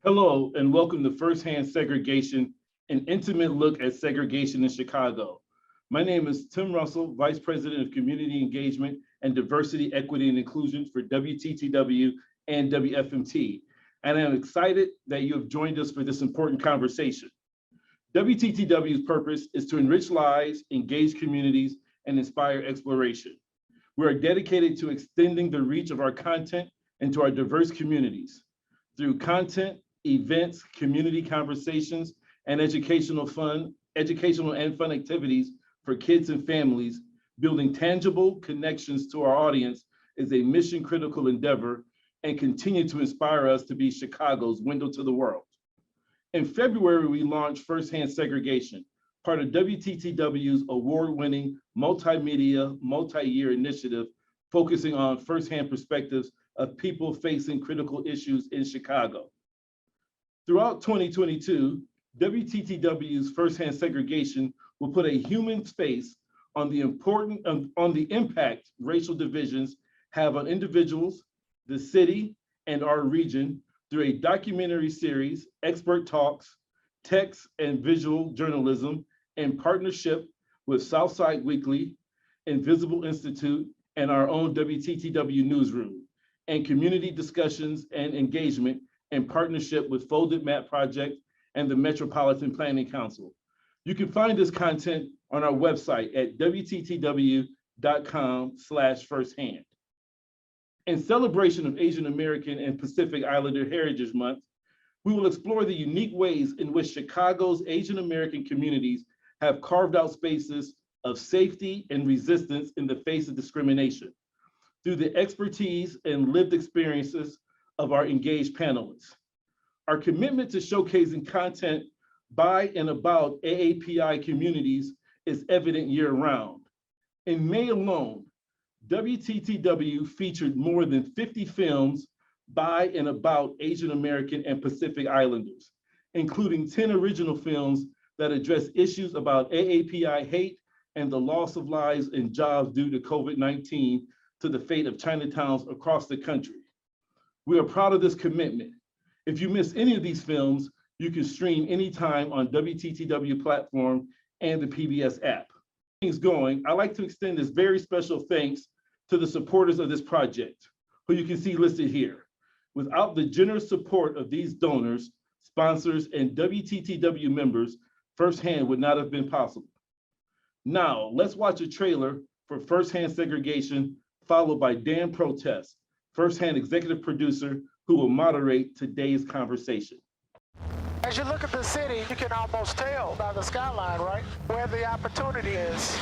Hello, and welcome to Firsthand Segregation, an intimate look at segregation in Chicago. My name is Tim Russell, Vice President of Community Engagement and Diversity, Equity, and Inclusion for WTTW and WFMT, and I'm excited that you have joined us for this important conversation. WTTW's purpose is to enrich lives, engage communities, and inspire exploration. We are dedicated to extending the reach of our content into our diverse communities. Through content, events, community conversations, and educational and fun activities for kids and families, building tangible connections to our audience is a mission-critical endeavor and continue to inspire us to be Chicago's window to the world. In February, we launched Firsthand Segregation, part of WTTW's award-winning multimedia, multi-year initiative focusing on firsthand perspectives of people facing critical issues in Chicago. Throughout 2022, WTTW's Firsthand Segregation will put a human face on the impact racial divisions have on individuals, the city, and our region through a documentary series, expert talks, text and visual journalism in partnership with Southside Weekly, Invisible Institute, and our own WTTW newsroom, and community discussions and engagement in partnership with Folded Map Project and the Metropolitan Planning Council. You can find this content on our website at wttw.com/firsthand. In celebration of Asian American and Pacific Islander Heritage Month, we will explore the unique ways in which Chicago's Asian American communities have carved out spaces of safety and resistance in the face of discrimination through the expertise and lived experiences of our engaged panelists. Our commitment to showcasing content by and about AAPI communities is evident year-round. In May alone, WTTW featured more than 50 films by and about Asian American and Pacific Islanders, including 10 original films that address issues about AAPI hate and the loss of lives and jobs due to COVID-19 to the fate of Chinatowns across the country. We are proud of this commitment. If you miss any of these films, you can stream anytime on WTTW platform and the PBS app. Things going, I'd like to extend this very special thanks to the supporters of this project, who you can see listed here. Without the generous support of these donors, sponsors, and WTTW members, Firsthand would not have been possible. Now, let's watch a trailer for Firsthand Segregation, followed by Dan Protess, Firsthand Executive Producer, who will moderate today's conversation. As you look at the city, you can almost tell by the skyline, right, where the opportunity is.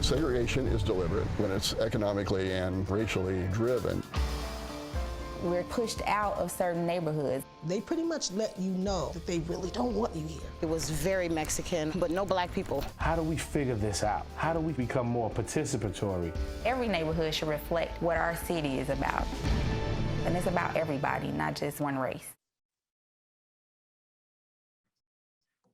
Segregation is deliberate when it's economically and racially driven. We're pushed out of certain neighborhoods. They pretty much let you know that they really don't want you here. It was very Mexican, but no black people. How do we figure this out? How do we become more participatory? Every neighborhood should reflect what our city is about. And it's about everybody, not just one race.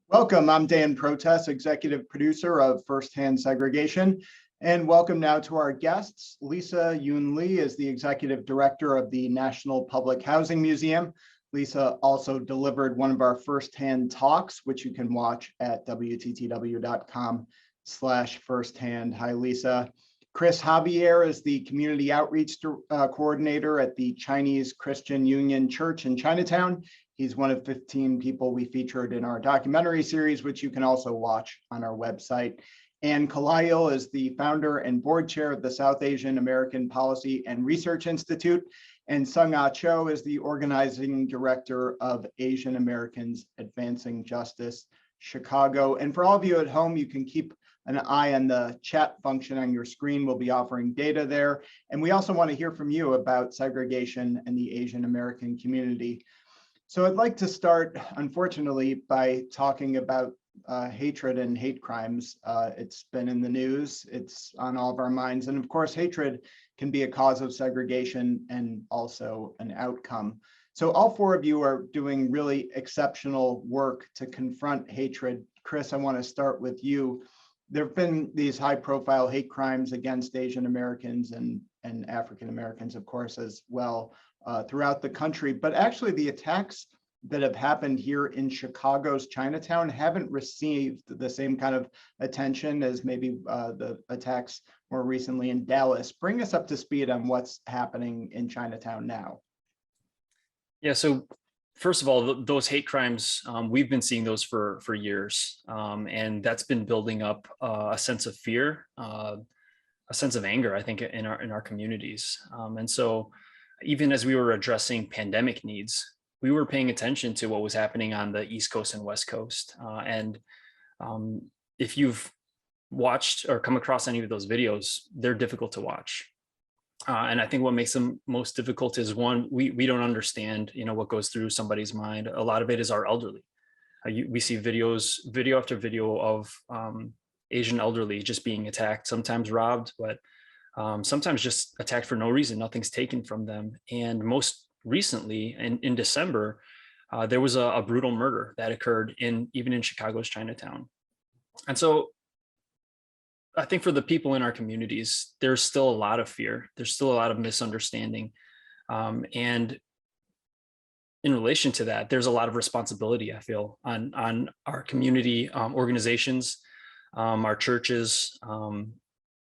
Welcome, I'm Dan Protess, Executive Producer of Firsthand Segregation. And welcome now to our guests. Lisa Yoon Lee is the Executive Director of the National Public Housing Museum. Lisa also delivered one of our firsthand talks, which you can watch at wttw.com/firsthand. Hi, Lisa. Chris Javier is the Community Outreach Coordinator at the Chinese Christian Union Church in Chinatown. He's one of 15 people we featured in our documentary series, which you can also watch on our website. And Kalayil is the founder and board chair of the South Asian American Policy and Research Institute. And Seong Cho is the organizing director of Asian Americans Advancing Justice Chicago. And for all of you at home, you can keep an eye on the chat function on your screen. We'll be offering data there. And we also want to hear from you about segregation and the Asian American community. So I'd like to start, unfortunately, by talking about hatred and hate crimes. It's been in the news, it's on all of our minds. And of course, hatred can be a cause of segregation and also an outcome. So all four of you are doing really exceptional work to confront hatred. Chris, I want to start with you. There have been these high-profile hate crimes against Asian Americans and African Americans, of course, as well, throughout the country. But actually, the attacks that have happened here in Chicago's Chinatown haven't received the same kind of attention as maybe the attacks more recently in Dallas. Bring us up to speed on what's happening in Chinatown now. Yeah, so first of all, those hate crimes, we've been seeing those for years, and that's been building up a sense of fear, a sense of anger, I think, in our communities. And so even as we were addressing pandemic needs, we were paying attention to what was happening on the East Coast and West Coast. And if you've watched or come across any of those videos, they're difficult to watch. And I think what makes them most difficult is, one, we don't understand, what goes through somebody's mind. A lot of it is our elderly. We see video after video of Asian elderly just being attacked, sometimes robbed, but sometimes just attacked for no reason. Nothing's taken from them. And most recently, in December, there was a brutal murder that occurred even in Chicago's Chinatown. And so I think for the people in our communities, there's still a lot of fear. There's still a lot of misunderstanding. And in relation to that, there's a lot of responsibility, I feel, on our community organizations, our churches,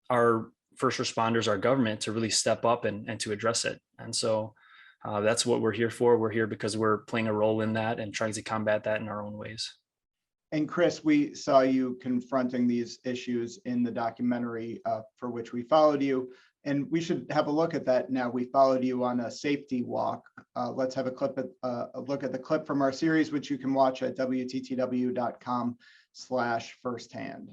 our first responders, our government, to really step up and to address it. And so that's what we're here for. We're here because we're playing a role in that and trying to combat that in our own ways. And Chris, we saw you confronting these issues in the documentary for which we followed you, and we should have a look at that now. We followed you on a safety walk. Let's have a look at the clip from our series, which you can watch at WTTW.com/firsthand.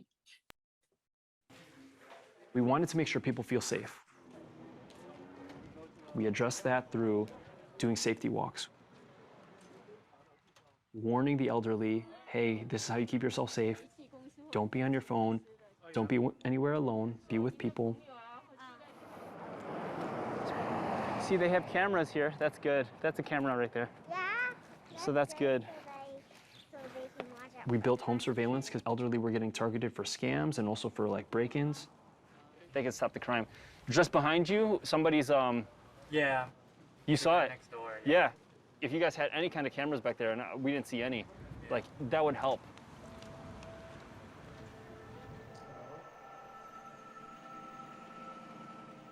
We wanted to make sure people feel safe. We address that through doing safety walks, warning the elderly, hey, this is how you keep yourself safe. Don't be on your phone. Don't be anywhere alone. Be with people. See, they have cameras here. That's good. That's a camera right there. Yeah. So that's good. We built home surveillance because elderly were getting targeted for scams and also for break-ins. They can stop the crime. Just behind you, somebody's Yeah. You saw it. Next door. Yeah. If you guys had any kind of cameras back there, and we didn't see any, that would help.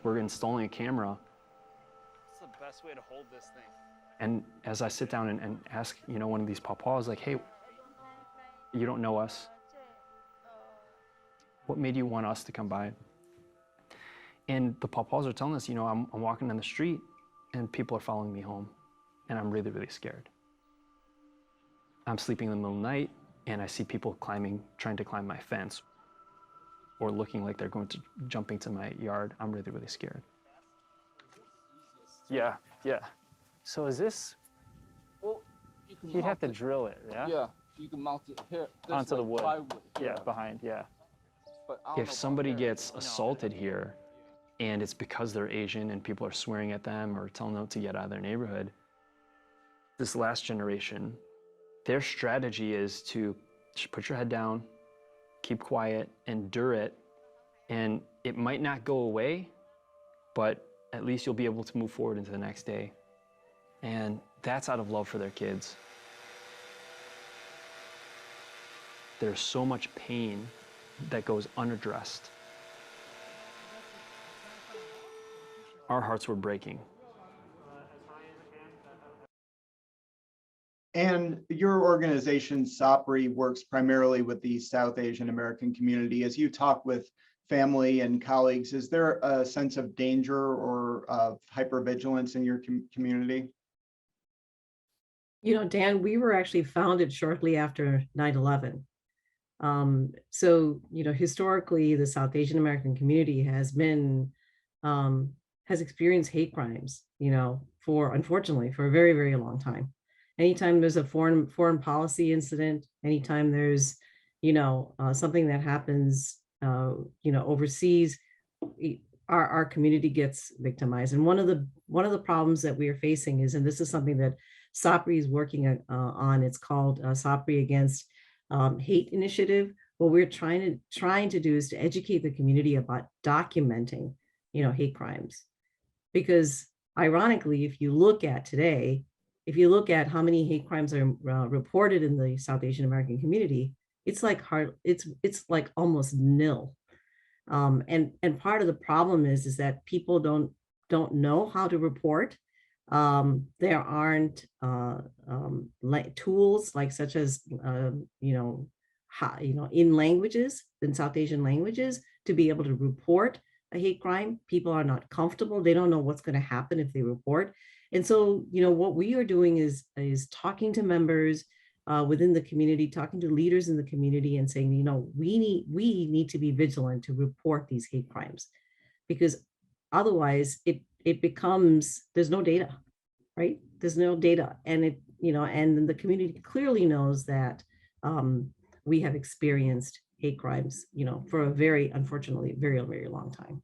We're installing a camera. What's the best way to hold this thing? And as I sit down and ask, one of these papas, hey, you don't know us. What made you want us to come by? And the papas are telling us, I'm walking down the street and people are following me home and I'm really, really scared. I'm sleeping in the middle of the night and I see people trying to climb my fence or looking like they're jumping to my yard. I'm really, really scared. Yeah, yeah. So is this, you'd have to drill it, yeah? Yeah, you can mount it here. Onto the wood. Plywood. Yeah, behind, yeah. If somebody gets assaulted here and it's because they're Asian and people are swearing at them or telling them to get out of their neighborhood, this last generation, their strategy is to just put your head down, keep quiet, endure it, and it might not go away, but at least you'll be able to move forward into the next day. And that's out of love for their kids. There's so much pain that goes unaddressed. Our hearts were breaking. And your organization, SOPRI, works primarily with the South Asian American community. As you talk with family and colleagues, is there a sense of danger or of hypervigilance in your community? Dan, we were actually founded shortly after 9/11. So, historically, the South Asian American community has experienced hate crimes, unfortunately, for a very, very long time. Anytime there's a foreign policy incident, anytime there's, something that happens, overseas, our community gets victimized. And one of the problems that we are facing is, and this is something that SOPRI is working on. It's called SOPRI Against Hate Initiative. What we're trying to do is to educate the community about documenting, hate crimes, because ironically, if you look at today, if you look at how many hate crimes are reported in the South Asian American community, it's like it's like almost nil. And part of the problem is that people don't know how to report. There aren't like tools like such as in languages, in South Asian languages, to be able to report a hate crime. People are not comfortable. They don't know what's going to happen if they report. And so, what we are doing is talking to members within the community, talking to leaders in the community, and saying, we need to be vigilant to report these hate crimes, because otherwise it becomes, there's no data, right? There's no data, and and the community clearly knows that we have experienced hate crimes, for a unfortunately, very, very long time.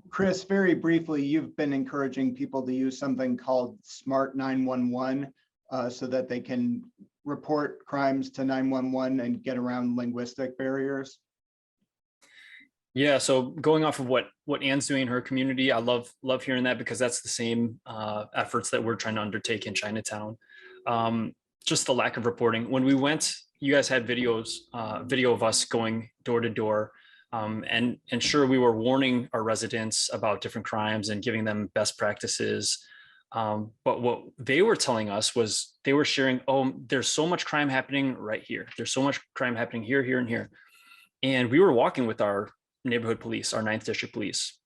Chris, very briefly, you've been encouraging people to use something called Smart 911 so that they can report crimes to 911 and get around linguistic barriers. Yeah, so going off of what Anne's doing in her community, I love hearing that, because that's the same efforts that we're trying to undertake in Chinatown. Just the lack of reporting. When we went, you guys had video of us going door to door. And sure, we were warning our residents about different crimes and giving them best practices. But what they were telling us was, they were sharing, oh, there's so much crime happening right here. There's so much crime happening here, here, and here. And we were walking with our neighborhood police, our 9th District Police,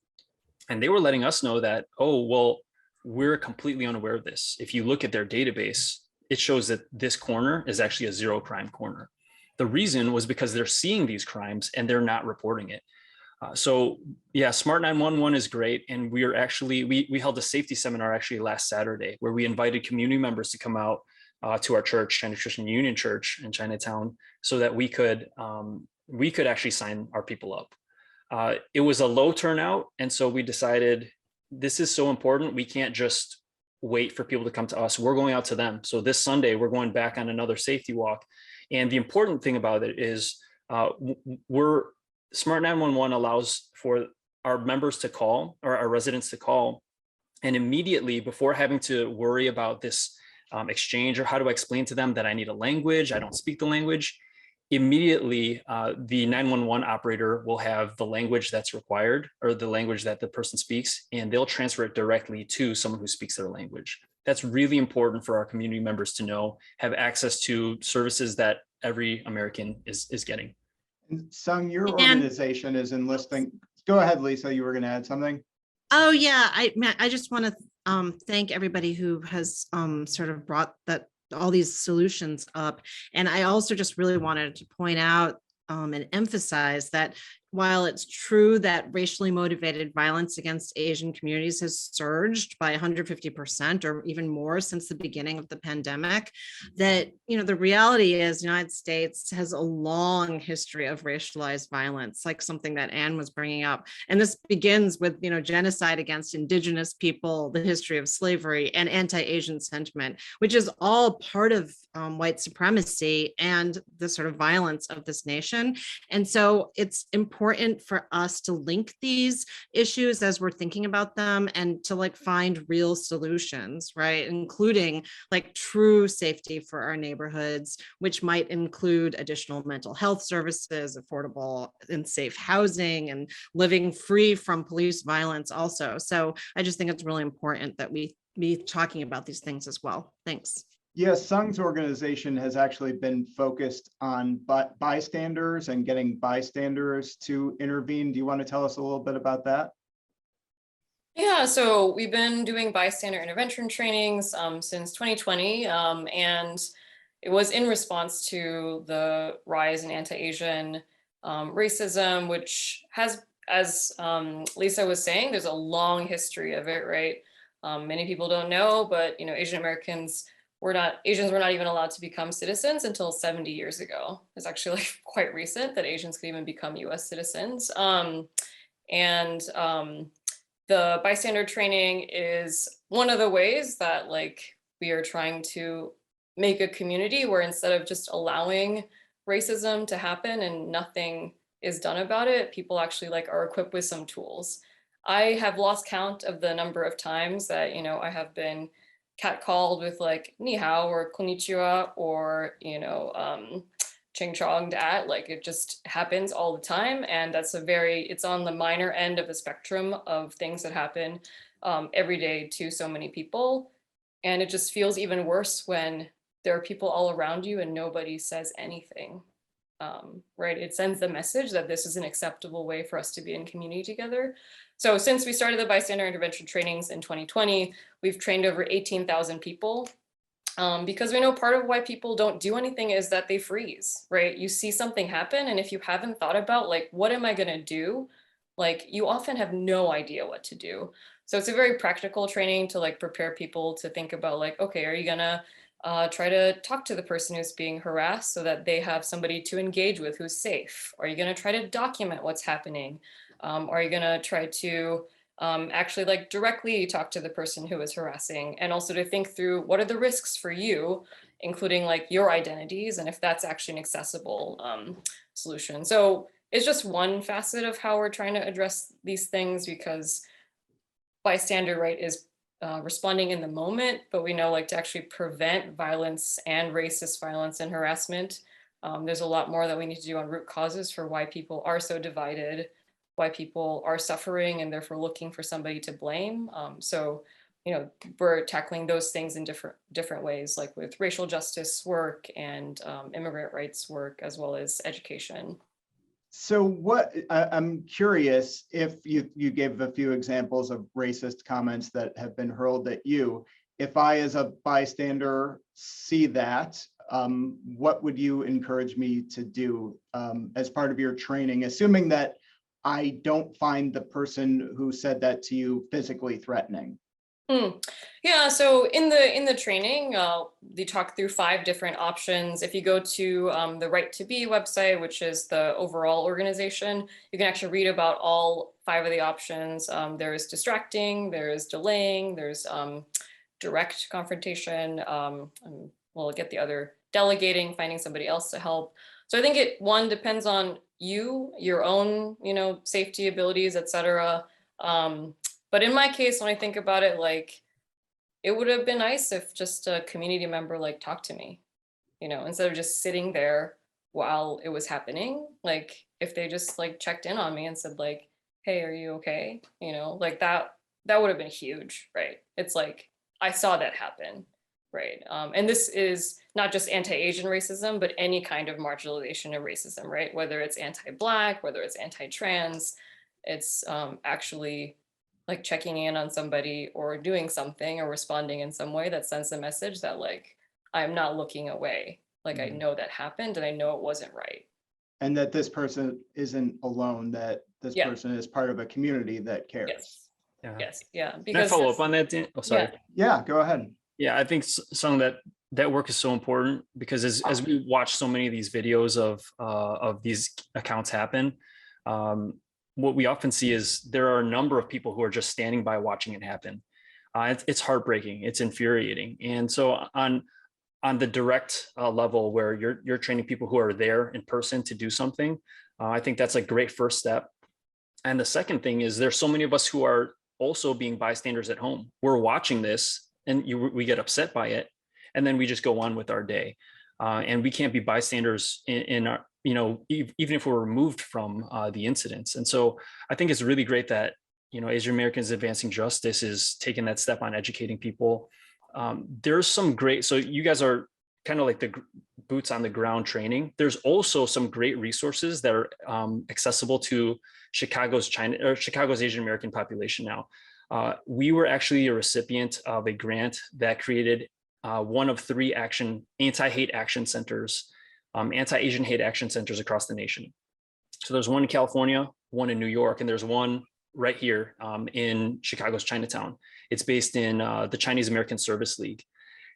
and they were letting us know that, oh, well, we're completely unaware of this. If you look at their database, it shows that this corner is actually a 0 crime corner. The reason was because they're seeing these crimes and they're not reporting it. So yeah, Smart 911 is great. And we are actually, we held a safety seminar actually last Saturday, where we invited community members to come out to our church, Chinese Christian Union Church in Chinatown, so that we could actually sign our people up. It was a low turnout. And so we decided, this is so important. We can't just wait for people to come to us. We're going out to them. So this Sunday, we're going back on another safety walk. And the important thing about it is Smart 911 allows for our members to call, or our residents to call, and immediately, before having to worry about this exchange, or how do I explain to them that I need a language, I don't speak the language, immediately the 911 operator will have the language that's required, or the language that the person speaks, and they'll transfer it directly to someone who speaks their language. That's really important for our community members to know, have access to services that every American is getting. And Seong, your organization is enlisting. Go ahead, Lisa, you were going to add something? Oh yeah, I just want to thank everybody who has sort of brought all these solutions up. And I also just really wanted to point out and emphasize that while it's true that racially motivated violence against Asian communities has surged by 150% or even more since the beginning of the pandemic, that, the reality is the United States has a long history of racialized violence, like something that Anne was bringing up. And this begins with, genocide against Indigenous people, the history of slavery, and anti-Asian sentiment, which is all part of white supremacy and the sort of violence of this nation. And so it's important for us to link these issues as we're thinking about them, and to find real solutions, right? Including true safety for our neighborhoods, which might include additional mental health services, affordable and safe housing, and living free from police violence also. So I just think it's really important that we be talking about these things as well. Thanks. Yes, Seong's organization has actually been focused on bystanders and getting bystanders to intervene. Do you want to tell us a little bit about that? Yeah, so we've been doing bystander intervention trainings since 2020, and it was in response to the rise in anti-Asian racism, which has, as Lisa was saying, there's a long history of it, right? Many people don't know, but Asians were not even allowed to become citizens until 70 years ago. It's actually quite recent that Asians could even become US citizens. The bystander training is one of the ways that we are trying to make a community where, instead of just allowing racism to happen and nothing is done about it, people actually are equipped with some tools. I have lost count of the number of times that, I have been catcalled with like ni hao or konnichiwa or, ching chonged at. Like it just happens all the time. And that's it's on the minor end of the spectrum of things that happen every day to so many people. And it just feels even worse when there are people all around you and nobody says anything. Right? It sends the message that this is an acceptable way for us to be in community together. So since we started the bystander intervention trainings in 2020, we've trained over 18,000 people because we know part of why people don't do anything is that they freeze, right? You see something happen, and if you haven't thought about like, what am I gonna do? Like you often have no idea what to do. So it's a very practical training to like prepare people to think about like, okay, are you gonna try to talk to the person who's being harassed so that they have somebody to engage with who's safe? Are you going to try to document what's happening? Are you going to try to actually like directly talk to the person who is harassing, and also to think through what are the risks for you, including like your identities, and if that's actually an accessible solution. So it's just one facet of how we're trying to address these things, because bystander, right, is responding in the moment, but we know like to actually prevent violence and racist violence and harassment, there's a lot more that we need to do on root causes for why people are so divided, why people are suffering and therefore looking for somebody to blame. So, we're tackling those things in different ways, like with racial justice work and immigrant rights work, as well as education. So I'm curious if you gave a few examples of racist comments that have been hurled at you. If I, as a bystander, see that, what would you encourage me to do as part of your training, assuming that I don't find the person who said that to you physically threatening? Yeah, so in the training, they talk through 5 different options. If you go to the Right to Be website, which is the overall organization, you can actually read about all 5 of the options. There is distracting, there is delaying, there's direct confrontation, we'll get the other, delegating, finding somebody else to help. So I think one depends on you, your own, safety abilities, etc. But in my case, when I think about it, like, it would have been nice if just a community member like talked to me, instead of just sitting there while it was happening. Like if they just like checked in on me and said like, hey, are you okay? Like that would have been huge, right? It's like, I saw that happen, right? And this is not just anti-Asian racism, but any kind of marginalization of racism, right? Whether it's anti-Black, whether it's anti-trans, it's actually like checking in on somebody or doing something or responding in some way that sends a message that like, I'm not looking away. Like I know that happened and I know it wasn't right. And that this person isn't alone, that this person is part of a community that cares. Yes. Yes. Yeah. Can I follow up on that, Dan? Oh, sorry. Yeah, go ahead. Yeah, I think some of that work is so important, because as we watch so many of these videos of these accounts happen, what we often see is there are a number of people who are just standing by watching it happen. It's heartbreaking, it's infuriating. And so on the direct level where you're training people who are there in person to do something, I think that's a great first step. And the second thing is there's so many of us who are also being bystanders at home. We're watching this and we get upset by it, and then we just go on with our day. And we can't be bystanders in our, even if we're removed from the incidents. And so I think it's really great that, Asian Americans Advancing Justice is taking that step on educating people. There's some great, so you guys are kind of like the boots on the ground training. There's also some great resources that are accessible to Chicago's Asian American population now. We were actually a recipient of a grant that created one of 3 anti-hate action centers, anti-Asian hate action centers across the nation. So there's one in California, one in New York, and there's one right here in Chicago's Chinatown. It's based in the Chinese American Service League.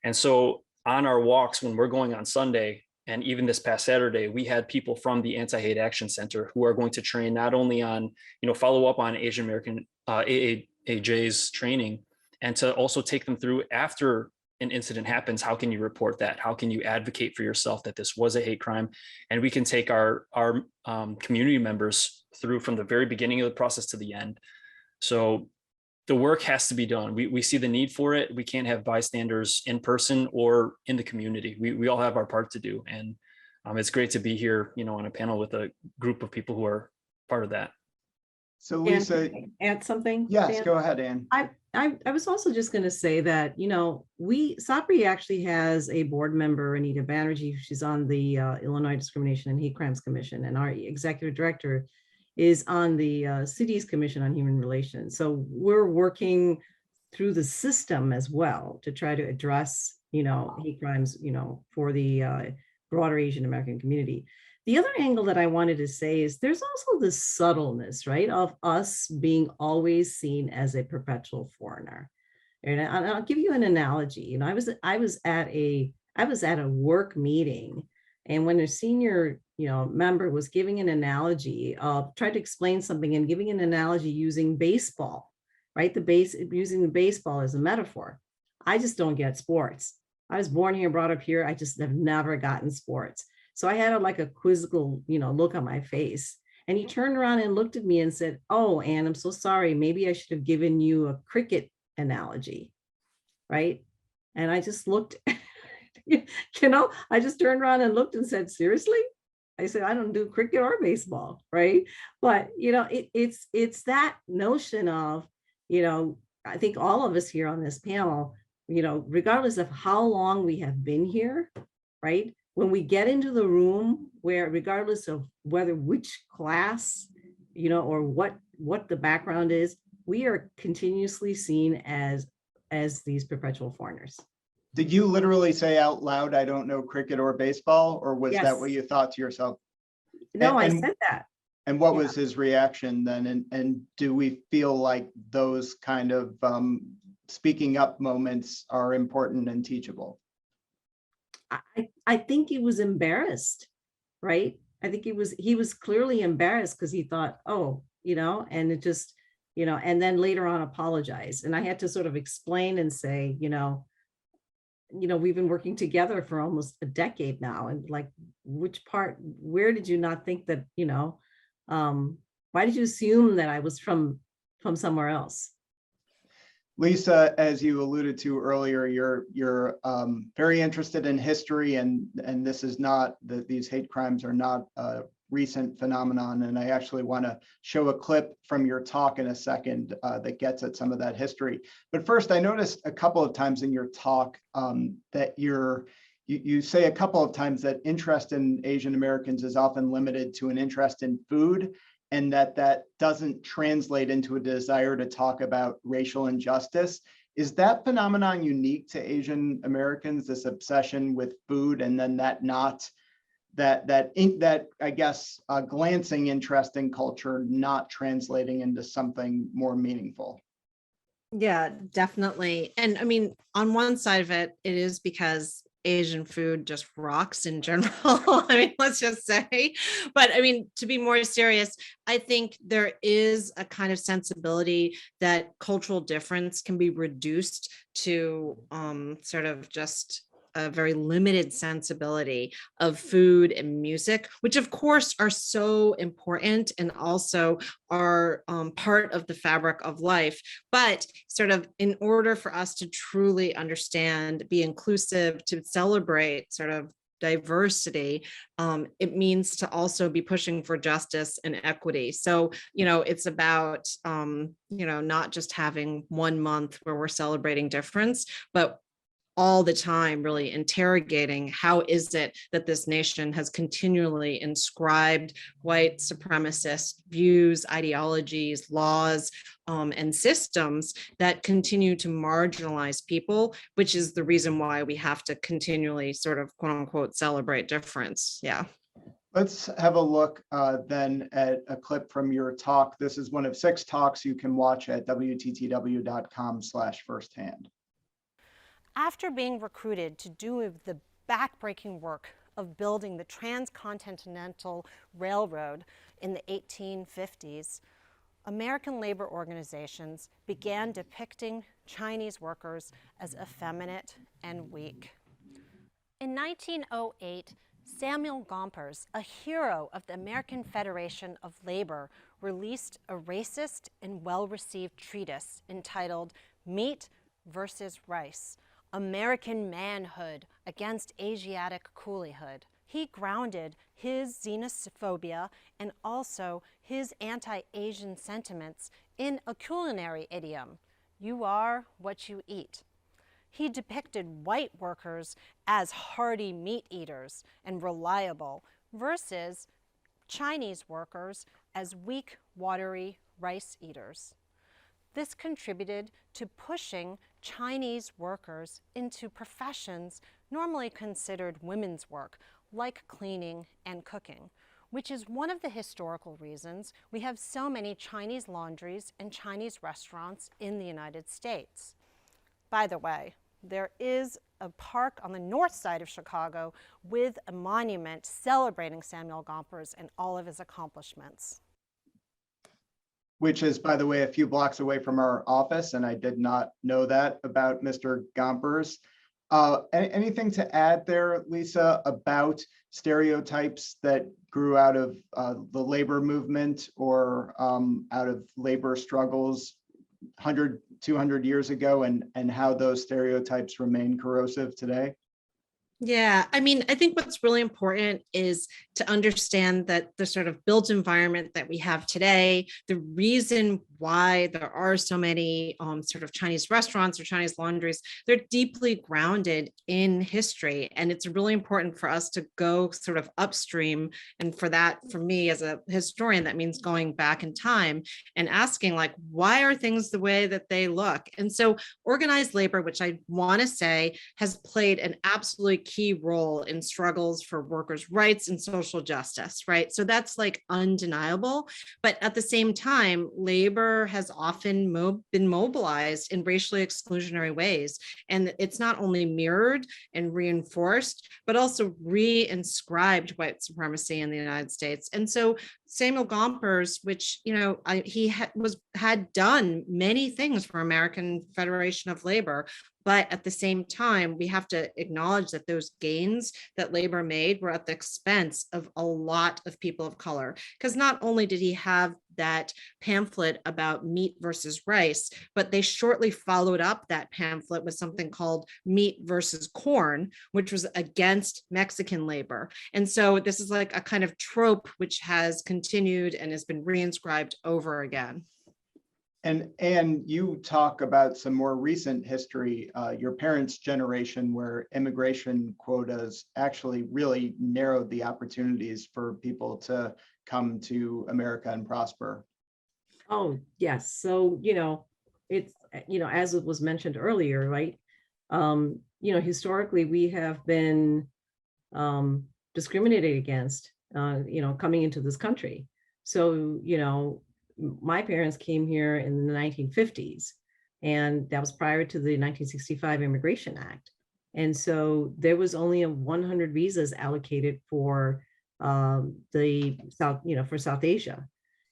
And so on our walks, when we're going on Sunday, and even this past Saturday, we had people from the Anti-Hate Action Center who are going to train not only on, follow up on Asian American AAJ's training, and to also take them through after an incident happens. How can you report that? How can you advocate for yourself that this was a hate crime? And we can take our community members through from the very beginning of the process to the end. So the work has to be done. We see the need for it. We can't have bystanders in person or in the community. We all have our part to do. And it's great to be here, on a panel with a group of people who are part of that. So Dan, Lisa, can I add something? yes, Dan? go ahead, Ann. I was also just going to say that, SAPRI actually has a board member, Anita Banerjee. She's on the Illinois Discrimination and Hate Crimes Commission, and our executive director is on the city's Commission on Human Relations. So we're working through the system as well to try to address, hate crimes, for the broader Asian American community. The other angle that I wanted to say is there's also this subtleness, right, of us being always seen as a perpetual foreigner. And I'll give you an analogy. I was at a work meeting, and when a senior member was giving an analogy of tried to explain something and giving an analogy using baseball, right? Using the baseball as a metaphor. I just don't get sports. I was born here, brought up here. I just have never gotten sports. So I had a quizzical, look on my face. And he turned around and looked at me and said, "Oh, Ann, I'm so sorry. Maybe I should have given you a cricket analogy." Right. And I just looked, I just turned around and looked and said, "Seriously?" I said, "I don't do cricket or baseball." Right. But, it's that notion of, I think all of us here on this panel, regardless of how long we have been here, right? When we get into the room, where regardless of which class, or what the background is, we are continuously seen as these perpetual foreigners. Did you literally say out loud, "I don't know cricket or baseball," or was that Yes. what you thought to yourself? No, I said that. And what was his reaction then? And do we feel like those kind of speaking up moments are important and teachable? I think he was embarrassed, right? I think he was clearly embarrassed because he thought, oh, and it just, and then later on apologized. And I had to sort of explain and say, we've been working together for almost a decade now. And where did you not think that, why did you assume that I was from somewhere else? Lisa, as you alluded to earlier, you're very interested in history, and this is not these hate crimes are not a recent phenomenon. And I actually want to show a clip from your talk in a second that gets at some of that history. But first, I noticed a couple of times in your talk that you say a couple of times that interest in Asian Americans is often limited to an interest in food, and that doesn't translate into a desire to talk about racial injustice. Is that phenomenon unique to Asian Americans, this obsession with food, and then that I guess glancing interest in culture not translating into something more meaningful? Yeah, definitely. And I mean, on one side of it, it is because Asian food just rocks in general. I mean, let's just say. But I mean, to be more serious, I think there is a kind of sensibility that cultural difference can be reduced to sort of just a very limited sensibility of food and music, which of course are so important and also are part of the fabric of life. But sort of in order for us to truly understand, be inclusive, to celebrate sort of diversity, it means to also be pushing for justice and equity. So, it's about, not just having 1 month where we're celebrating difference, but all the time really interrogating how is it that this nation has continually inscribed white supremacist views, ideologies, laws, and systems that continue to marginalize people, which is the reason why we have to continually sort of quote unquote celebrate difference. Yeah. Let's have a look then at a clip from your talk. This is one of 6 talks you can watch at WTTW.com/firsthand. After being recruited to do the backbreaking work of building the transcontinental railroad in the 1850s, American labor organizations began depicting Chinese workers as effeminate and weak. In 1908, Samuel Gompers, a hero of the American Federation of Labor, released a racist and well-received treatise entitled Meat versus Rice, American Manhood Against Asiatic Cooleyhood. He grounded his xenophobia and also his anti-Asian sentiments in a culinary idiom, you are what you eat. He depicted white workers as hardy meat eaters and reliable versus Chinese workers as weak, watery rice eaters. This contributed to pushing Chinese workers into professions normally considered women's work, like cleaning and cooking, which is one of the historical reasons we have so many Chinese laundries and Chinese restaurants in the United States. By the way, there is a park on the north side of Chicago with a monument celebrating Samuel Gompers and all of his accomplishments. Which is, by the way, a few blocks away from our office, and I did not know that about Mr. Gompers. Anything to add there, Lisa, about stereotypes that grew out of the labor movement or out of labor struggles 100, 200 years ago, and how those stereotypes remain corrosive today? Yeah, I mean, I think what's really important is to understand that the sort of built environment that we have today, the reason why there are so many sort of Chinese restaurants or Chinese laundries, they're deeply grounded in history. And it's really important for us to go sort of upstream. And for that, for me as a historian, that means going back in time and asking, like, why are things the way that they look? And so organized labor, which I want to say has played an absolutely key role in struggles for workers' rights and social justice, right? So that's like undeniable. But at the same time, labor has often been mobilized in racially exclusionary ways. And it's not only mirrored and reinforced, but also re-inscribed white supremacy in the United States. And so Samuel Gompers, which, you know, he had done many things for American Federation of Labor, but at the same time, we have to acknowledge that those gains that labor made were at the expense of a lot of people of color. Because not only did he have that pamphlet about meat versus rice, but they shortly followed up that pamphlet with something called meat versus corn, which was against Mexican labor. And so this is like a kind of trope which has continued and has been reinscribed over again. And you talk about some more recent history, your parents' generation, where immigration quotas actually really narrowed the opportunities for people to come to America and prosper. Oh, yes. So, you know, it's, you know, as it was mentioned earlier, right? You know, historically, we have been discriminated against, you know, coming into this country. So, you know, my parents came here in the 1950s, and that was prior to the 1965 Immigration Act. And so there was only 100 visas allocated for the South, you know, for South Asia.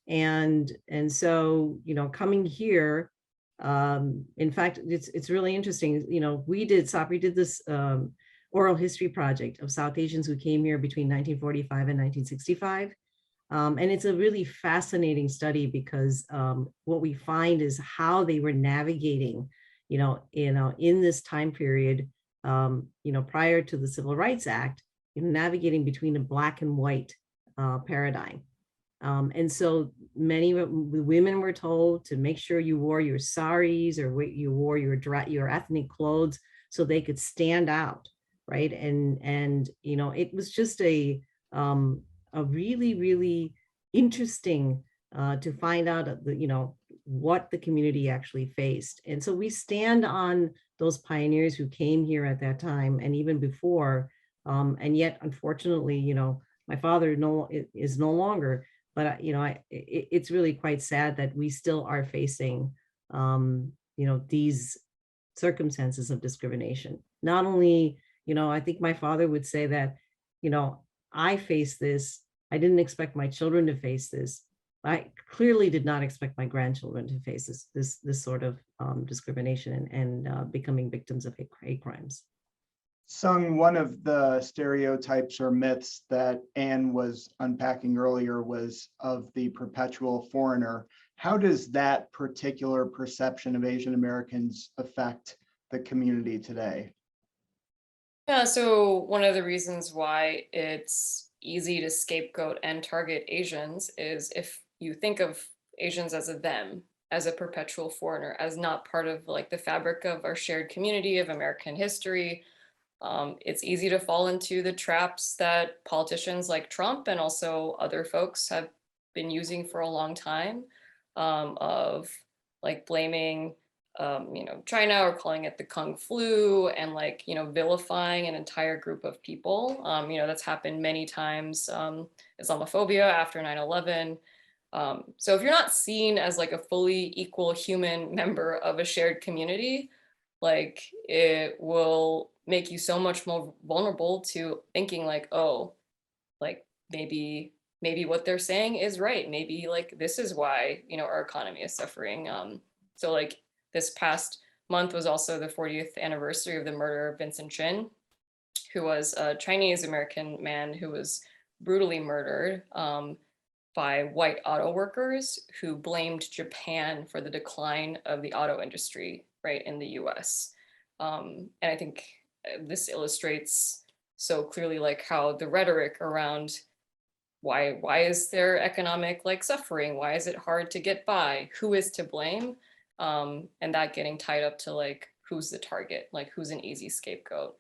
And so, you know, coming here, in fact, it's really interesting. You know, we did this oral history project of South Asians who came here between 1945 and 1965. And it's a really fascinating study because what we find is how they were navigating, you know, in this time period, you know, prior to the Civil Rights Act, you know, navigating between a black and white paradigm. And so many women were told to make sure you wore your saris or you wore your ethnic clothes so they could stand out, right? And you know, it was just a really, really interesting to find out, you know, what the community actually faced. And so we stand on those pioneers who came here at that time and even before. And yet, unfortunately, you know, my father is no longer, but, you know, it's really quite sad that we still are facing, you know, these circumstances of discrimination. Not only, you know, I think my father would say that, you know, I face this. I didn't expect my children to face this. I clearly did not expect my grandchildren to face this sort of discrimination and becoming victims of hate crimes. Sung, one of the stereotypes or myths that Anne was unpacking earlier was of the perpetual foreigner. How does that particular perception of Asian Americans affect the community today? Yeah, so one of the reasons why it's easy to scapegoat and target Asians is if you think of Asians as a them, as a perpetual foreigner, as not part of like the fabric of our shared community of American history. It's easy to fall into the traps that politicians like Trump and also other folks have been using for a long time, of like blaming, China, or calling it the Kung flu, and like, vilifying an entire group of people. That's happened many times. Islamophobia after 9/11. So if you're not seen as like a fully equal human member of a shared community, like it will make you so much more vulnerable to thinking like, oh, like maybe what they're saying is right. Maybe like this is why, our economy is suffering. So like this past month was also the 40th anniversary of the murder of Vincent Chin, who was a Chinese American man who was brutally murdered by white auto workers who blamed Japan for the decline of the auto industry, right, in the US. And I think this illustrates so clearly like how the rhetoric around why is there economic like suffering? Why is it hard to get by? Who is to blame? And that getting tied up to like who's the target, like who's an easy scapegoat.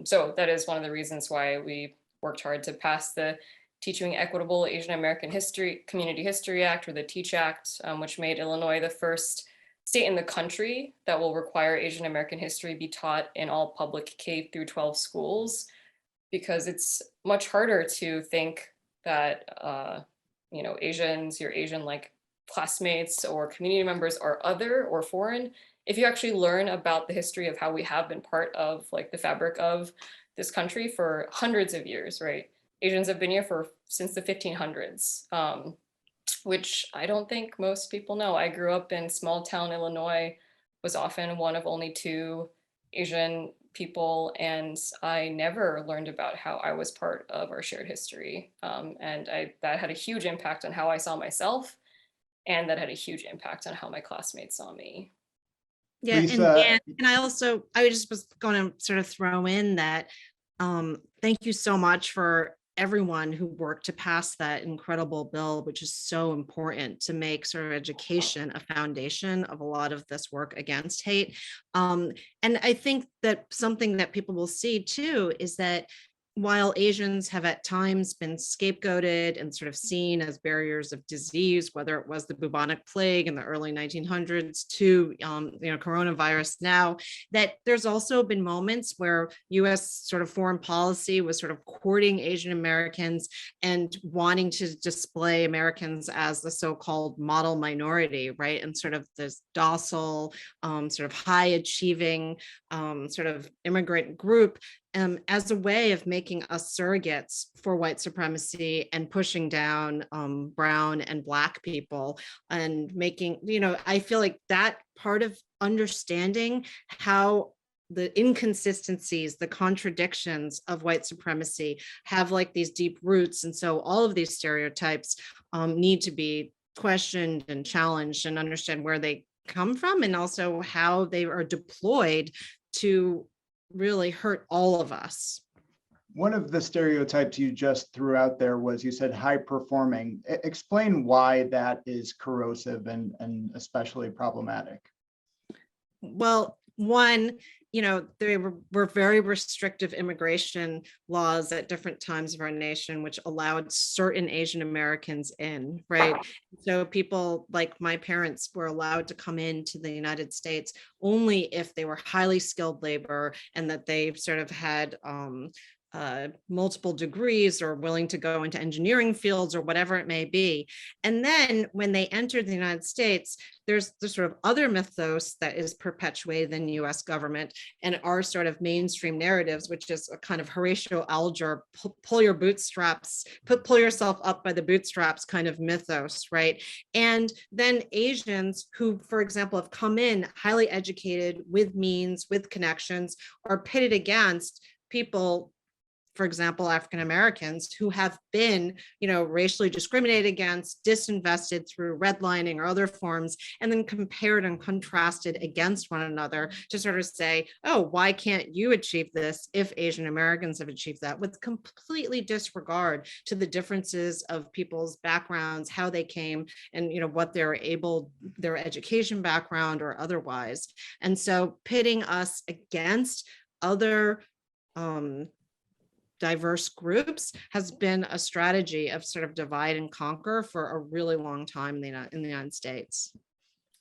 So that is one of the reasons why we worked hard to pass the Teaching Equitable Asian American History Community History Act, or the TEACH Act, which made Illinois the first state in the country that will require Asian American history be taught in all public K through 12 schools, because it's much harder to think that Asians, your Asian like classmates or community members are other or foreign if you actually learn about the history of how we have been part of like the fabric of this country for hundreds of years, right? Asians have been here since the 1500s, which I don't think most people know. I grew up in small town Illinois, was often one of only 2 Asian people, and I never learned about how I was part of our shared history. And that had a huge impact on how I saw myself, and that had a huge impact on how my classmates saw me. Yeah, and I just was going to sort of throw in that thank you so much for everyone who worked to pass that incredible bill, which is so important to make sort of education a foundation of a lot of this work against hate. And I think that something that people will see too is that while Asians have at times been scapegoated and sort of seen as barriers of disease, whether it was the bubonic plague in the early 1900s to coronavirus now, that there's also been moments where US sort of foreign policy was sort of courting Asian Americans and wanting to display Americans as the so-called model minority, right? And sort of this docile, sort of high achieving sort of immigrant group, as a way of making us surrogates for white supremacy and pushing down brown and Black people, and making, I feel like that part of understanding how the inconsistencies, the contradictions of white supremacy have like these deep roots. And so all of these stereotypes need to be questioned and challenged, and understand where they come from, and also how they are deployed to really hurt all of us. One of the stereotypes you just threw out there was, you said high performing. Explain why that is corrosive and especially problematic. Well, one, there were very restrictive immigration laws at different times of our nation, which allowed certain Asian Americans in, right? So people like my parents were allowed to come into the United States only if they were highly skilled labor, and that they sort of had multiple degrees or willing to go into engineering fields or whatever it may be. And then when they enter the United States, there's the sort of other mythos that is perpetuated in the US government and our sort of mainstream narratives, which is a kind of Horatio Alger, pull your bootstraps, pull yourself up by the bootstraps kind of mythos, right? And then Asians who, for example, have come in highly educated with means, with connections, are pitted against people, for example, African Americans who have been, racially discriminated against, disinvested through redlining or other forms, and then compared and contrasted against one another to sort of say, oh, why can't you achieve this if Asian Americans have achieved that, with completely disregard to the differences of people's backgrounds, how they came, and what they're able, their education background or otherwise. And so pitting us against other diverse groups has been a strategy of sort of divide and conquer for a really long time in the United States.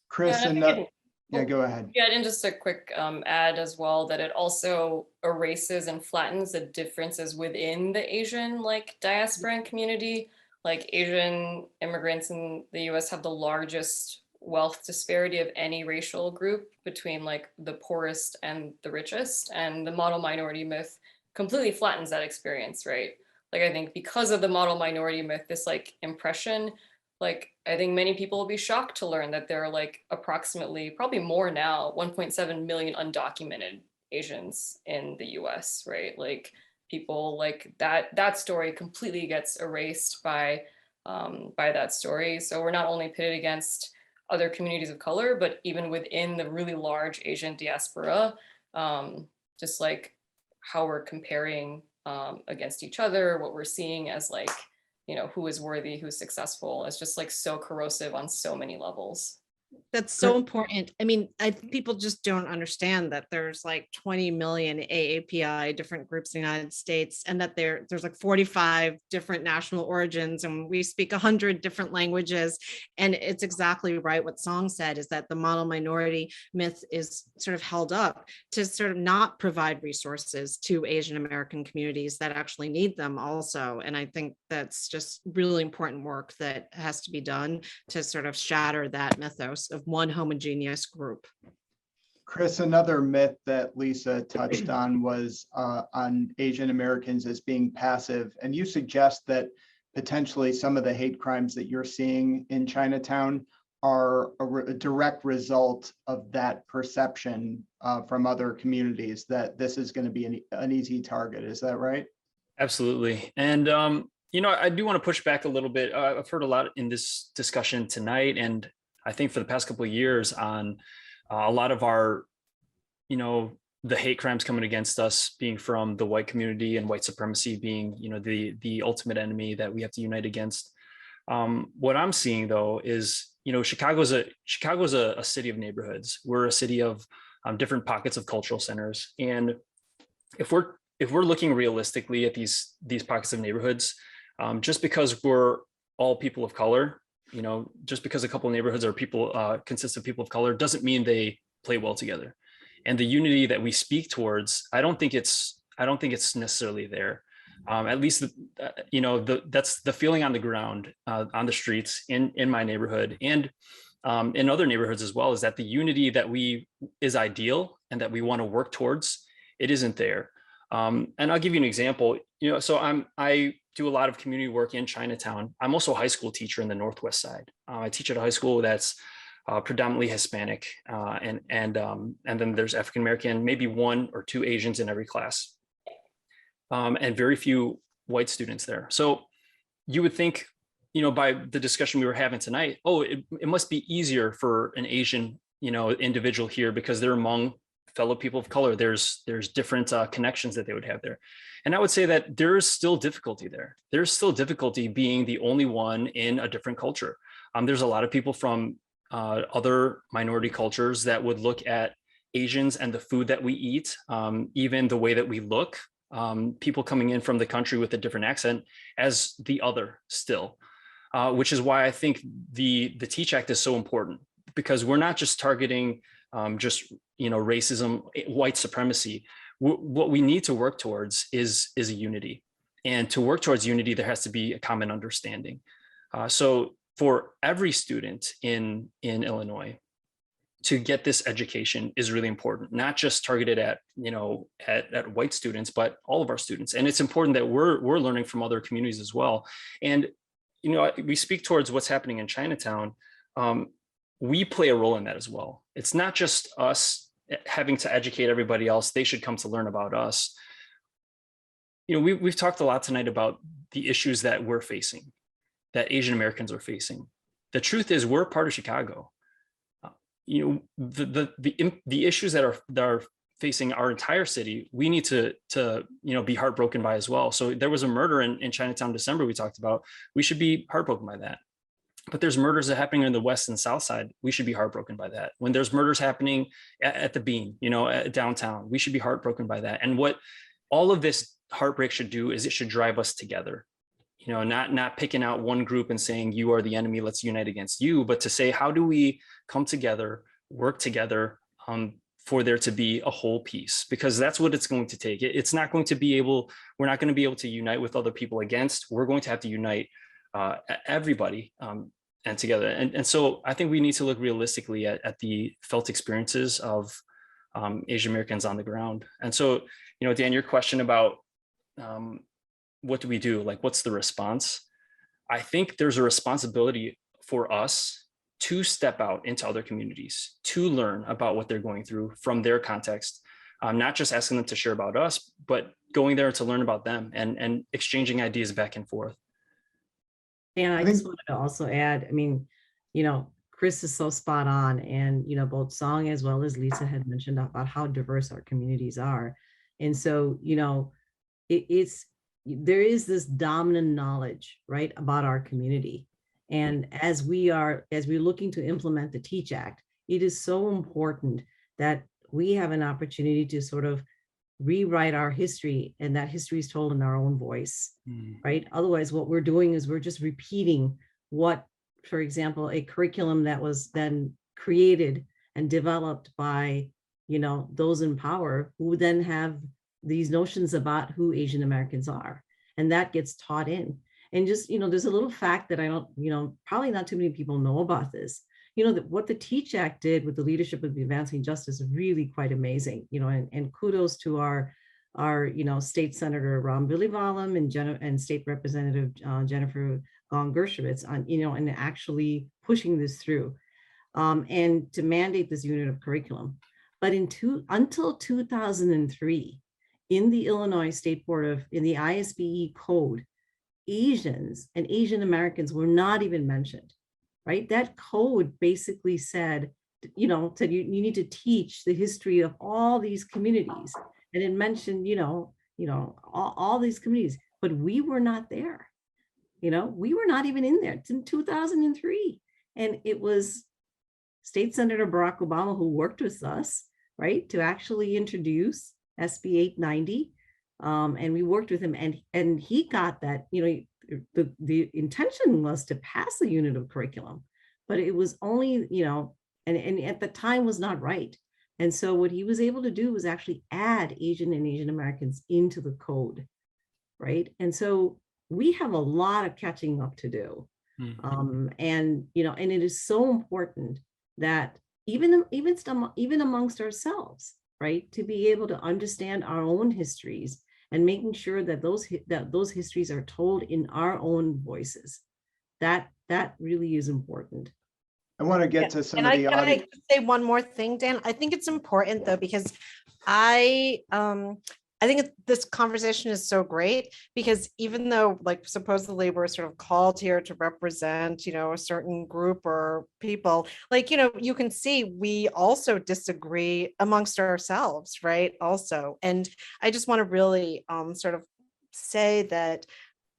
Chris, yeah, go ahead. Yeah, and just a quick add as well, that it also erases and flattens the differences within the Asian diaspora and community. Like Asian immigrants in the US have the largest wealth disparity of any racial group between the poorest and the richest, and the model minority myth completely flattens that experience, right? I think because of the model minority myth, this impression, I think many people will be shocked to learn that there are approximately, probably more now, 1.7 million undocumented Asians in the US, right? People that story completely gets erased by that story. So we're not only pitted against other communities of color, but even within the really large Asian diaspora, just how we're comparing against each other, what we're seeing as who is worthy, who's successful. It's just so corrosive on so many levels. That's so important. I mean, people just don't understand that there's 20 million AAPI different groups in the United States, and that there's 45 different national origins, and we speak 100 different languages. And it's exactly right what Seong said, is that the model minority myth is sort of held up to sort of not provide resources to Asian American communities that actually need them also. And I think that's just really important work that has to be done to sort of shatter that mythos of one homogeneous group. Chris, another myth that Lisa touched on was on Asian Americans as being passive. And you suggest that potentially some of the hate crimes that you're seeing in Chinatown are a direct result of that perception from other communities, that this is going to be an easy target. Is that right? Absolutely. And, I do want to push back a little bit. I've heard a lot in this discussion tonight, and I think for the past couple of years on a lot of our, the hate crimes coming against us being from the white community, and white supremacy being, the ultimate enemy that we have to unite against. What I'm seeing though is, Chicago's a city of neighborhoods. We're a city of different pockets of cultural centers. And if we're looking realistically at these pockets of neighborhoods, just because we're all people of color, just because a couple of neighborhoods are consist of people of color, doesn't mean they play well together. And the unity that we speak towards, I don't think it's necessarily there. At least, that's the feeling on the ground, on the streets in my neighborhood, and in other neighborhoods as well, is that the unity that is ideal and that we want to work towards, it isn't there. And I'll give you an example. So I do a lot of community work in Chinatown. I'm also a high school teacher in the Northwest side. I teach at a high school that's predominantly Hispanic, and then there's African American, maybe 1 or 2 Asians in every class, and very few white students there. So you would think, by the discussion we were having tonight, it must be easier for an Asian, individual here because they're among fellow people of color. There's different connections that they would have there. And I would say that there's still difficulty there. There's still difficulty being the only one in a different culture. There's a lot of people from other minority cultures that would look at Asians and the food that we eat, even the way that we look, people coming in from the country with a different accent, as the other still, which is why I think the Teach Act is so important, because we're not just targeting racism, white supremacy. what we need to work towards is a unity. And to work towards unity, there has to be a common understanding. So for every student in Illinois, to get this education is really important, not just targeted at, at white students, but all of our students. And it's important that we're learning from other communities as well. And, we speak towards what's happening in Chinatown. We play a role in that as well. It's not just us having to educate everybody else. They should come to learn about us. We've talked a lot tonight about the issues that we're facing, that Asian Americans are facing. The truth is we're part of Chicago. The issues that are facing our entire city, we need to be heartbroken by as well. So there was a murder in Chinatown December we talked about. We should be heartbroken by that. But there's murders that are happening in the West and South Side. We should be heartbroken by that. When there's murders happening at the Bean, at downtown, we should be heartbroken by that. And what all of this heartbreak should do is it should drive us together. Not picking out one group and saying, you are the enemy, let's unite against you, but to say, how do we come together, work together for there to be a whole piece? Because that's what it's going to take. It's not going to be able, we're not going to be able to unite with other people against, we're going to have to unite everybody and together. And so I think we need to look realistically at the felt experiences of Asian Americans on the ground. And so, Dan, your question about what do we do? Like, what's the response? I think there's a responsibility for us to step out into other communities, to learn about what they're going through from their context, not just asking them to share about us, but going there to learn about them and exchanging ideas back and forth. And I just wanted to also add, Chris is so spot on. And, both Song as well as Lisa had mentioned about how diverse our communities are. And so, there is this dominant knowledge, right, about our community. And as we're looking to implement the Teach Act, it is so important that we have an opportunity to sort of rewrite our history, and that history is told in our own voice, right? Otherwise, what we're doing is we're just repeating what, for example, a curriculum that was then created and developed by, those in power who then have these notions about who Asian Americans are, and that gets taught in. And just, there's a little fact that I don't, probably not too many people know about this, that what the Teach Act did with the leadership of the Advancing Justice is really quite amazing, and kudos to our State Senator Ron Billyvalum and State Representative Jennifer Gong Dershowitz on, and actually pushing this through and to mandate this unit of curriculum. But until 2003, in the Illinois State Board in the ISBE code, Asians and Asian Americans were not even mentioned, right? That code basically said, you need to teach the history of all these communities. And it mentioned, all these communities, but we were not there. We were not even in there. It's in 2003. And it was State Senator Barack Obama who worked with us, right, to actually introduce SB 890, and we worked with him, and he got that. The intention was to pass a unit of curriculum, but it was only, and at the time was not right. And so what he was able to do was actually add Asian and Asian Americans into the code, right? And so we have a lot of catching up to do, and it is so important that even amongst ourselves, right, to be able to understand our own histories and making sure that those histories are told in our own voices. That really is important. I want to get to some of the audience. Can I say one more thing, Dan? I think it's important though, because I think this conversation is so great, because even though supposedly we're sort of called here to represent, a certain group or people, you can see we also disagree amongst ourselves, right? Also. And I just want to really sort of say that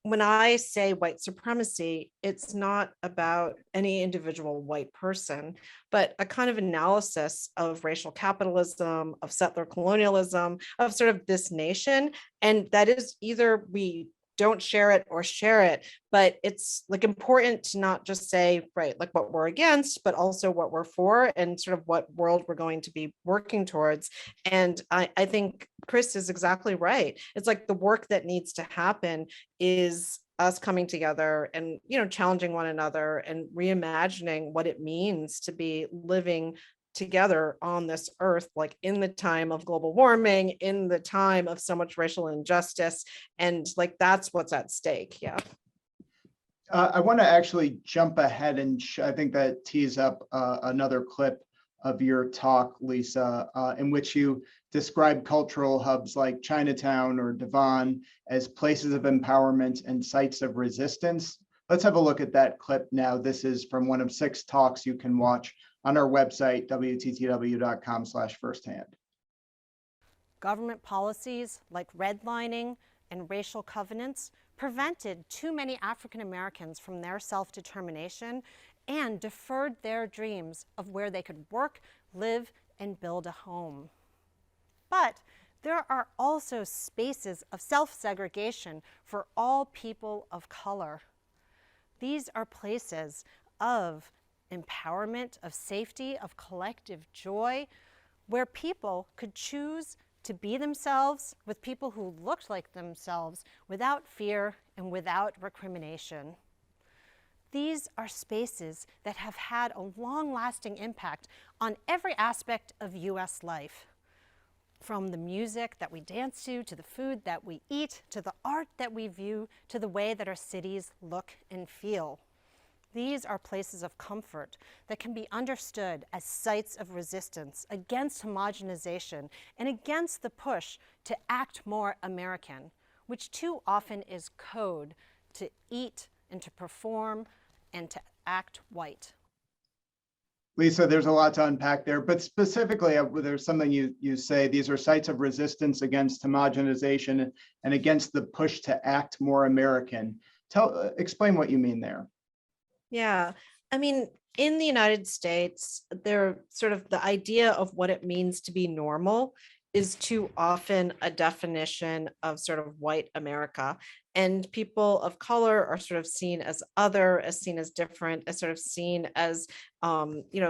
when I say white supremacy, it's not about any individual white person, but a kind of analysis of racial capitalism, of settler colonialism, of sort of this nation. And that is either we don't share it or share it, but it's like important to not just say, right, like what we're against, but also what we're for and sort of what world we're going to be working towards. And I think Chris is exactly right. It's like the work that needs to happen is us coming together and, you know, challenging one another and reimagining what it means to be living together on this earth, like in the time of global warming, in the time of so much racial injustice. And like, that's what's at stake. Yeah. I want to actually jump ahead and I think that tees up another clip of your talk, Lisa, in which you describe cultural hubs like Chinatown or Devon as places of empowerment and sites of resistance. Let's have a look at that clip now. This is from one of 6 talks you can watch on our website, wttw.com/firsthand. Government policies like redlining and racial covenants prevented too many African Americans from their self-determination and deferred their dreams of where they could work, live, and build a home. But there are also spaces of self-segregation for all people of color. These are places of empowerment, of safety, of collective joy, where people could choose to be themselves with people who looked like themselves without fear and without recrimination. These are spaces that have had a long-lasting impact on every aspect of US life, from the music that we dance to the food that we eat, to the art that we view, to the way that our cities look and feel. These are places of comfort that can be understood as sites of resistance against homogenization and against the push to act more American, which too often is code to eat and to perform and to act white. Lisa, there's a lot to unpack there, but specifically, there's something you say, these are sites of resistance against homogenization and against the push to act more American. Explain what you mean there. Yeah, I mean, in the United States, there sort of the idea of what it means to be normal is too often a definition of sort of white America. And people of color are sort of seen as other, as seen as different, as sort of seen as,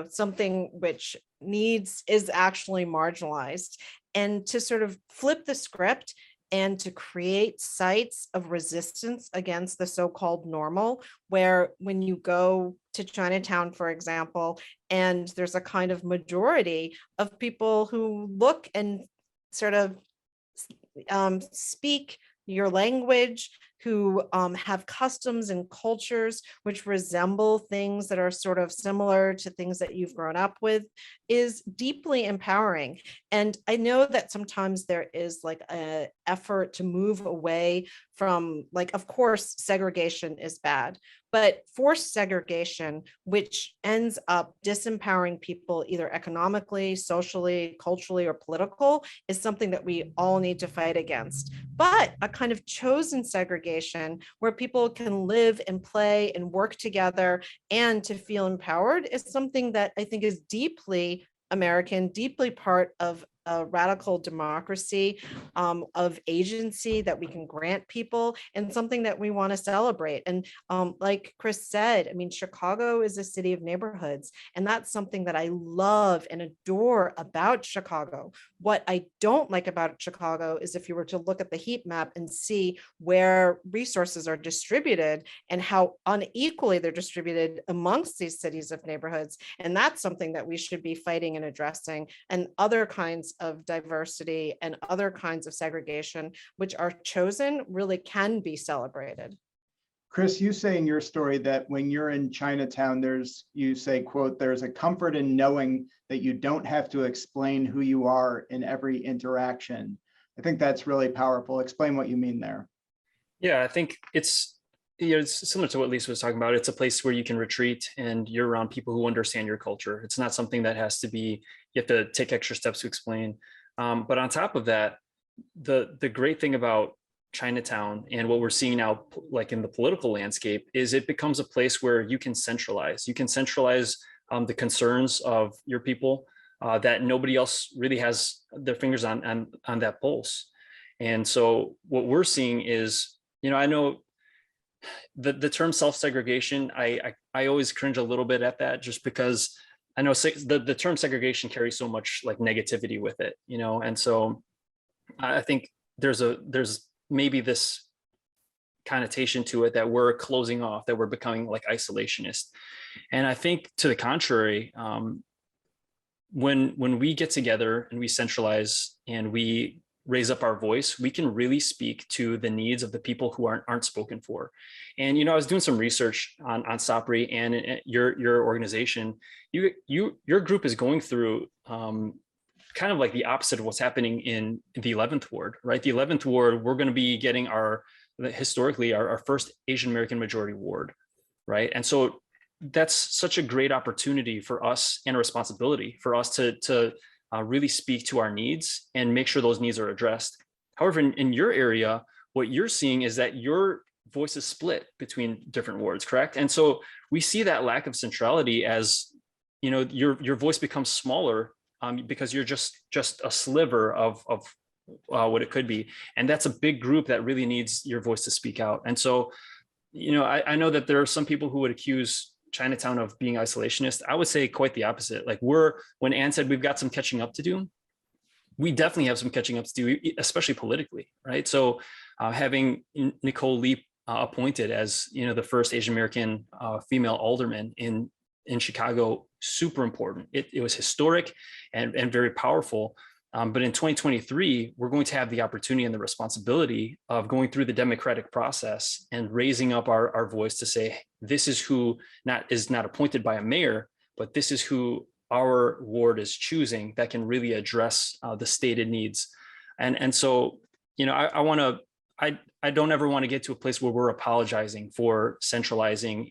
something which is actually marginalized. And to sort of flip the script and to create sites of resistance against the so-called normal, where when you go to Chinatown, for example, and there's a kind of majority of people who look and sort of speak your language, who have customs and cultures which resemble things that are sort of similar to things that you've grown up with, is deeply empowering. And I know that sometimes there is like an effort to move away from, like, of course, segregation is bad, but forced segregation, which ends up disempowering people either economically, socially, culturally, or political, is something that we all need to fight against. But a kind of chosen segregation where people can live and play and work together and to feel empowered is something that I think is deeply American, deeply part of a radical democracy, of agency that we can grant people, and something that we want to celebrate. And like Chris said, I mean, Chicago is a city of neighborhoods, and that's something that I love and adore about Chicago. What I don't like about Chicago is if you were to look at the heat map and see where resources are distributed and how unequally they're distributed amongst these cities of neighborhoods. And that's something that we should be fighting and addressing, and other kinds of diversity and other kinds of segregation, which are chosen, really can be celebrated. Chris, you say in your story that when you're in Chinatown, you say, quote, there's a comfort in knowing that you don't have to explain who you are in every interaction. I think that's really powerful. Explain what you mean there. Yeah, I think it's similar to what Lisa was talking about. It's a place where you can retreat and you're around people who understand your culture. It's not something that has to be, you have to take extra steps to explain. But on top of that, the great thing about Chinatown and what we're seeing now, like in the political landscape, is it becomes a place where you can centralize. You can centralize the concerns of your people that nobody else really has their fingers on that pulse. And so what we're seeing is I know the term self-segregation, I always cringe a little bit at that, just because I know the term segregation carries so much like negativity with it, and so I think there's maybe this connotation to it that we're closing off, that we're becoming like isolationist. And I think to the contrary, when we get together and we centralize and we raise up our voice, we can really speak to the needs of the people who aren't spoken for. And I was doing some research on SOPRI and your organization. Your group is going through kind of like the opposite of what's happening in the 11th ward, right? The 11th ward, we're going to be getting historically our first Asian American majority ward, right? And so that's such a great opportunity for us, and a responsibility for us to really speak to our needs and make sure those needs are addressed. However, in your area, what you're seeing is that your voice is split between different wards, correct? And so we see that lack of centrality as, your voice becomes smaller because you're just a sliver of what it could be. And that's a big group that really needs your voice to speak out. And so, I know that there are some people who would accuse Chinatown of being isolationist. I would say quite the opposite. Like when Ann said we've got some catching up to do, we definitely have some catching up to do, especially politically, right? So having Nicole Lee appointed as, the first Asian American female alderman in Chicago, super important. It was historic and very powerful. But in 2023, we're going to have the opportunity and the responsibility of going through the democratic process and raising up our voice to say, this is who is not appointed by a mayor, but this is who our ward is choosing that can really address the stated needs. And so, I don't ever want to get to a place where we're apologizing for centralizing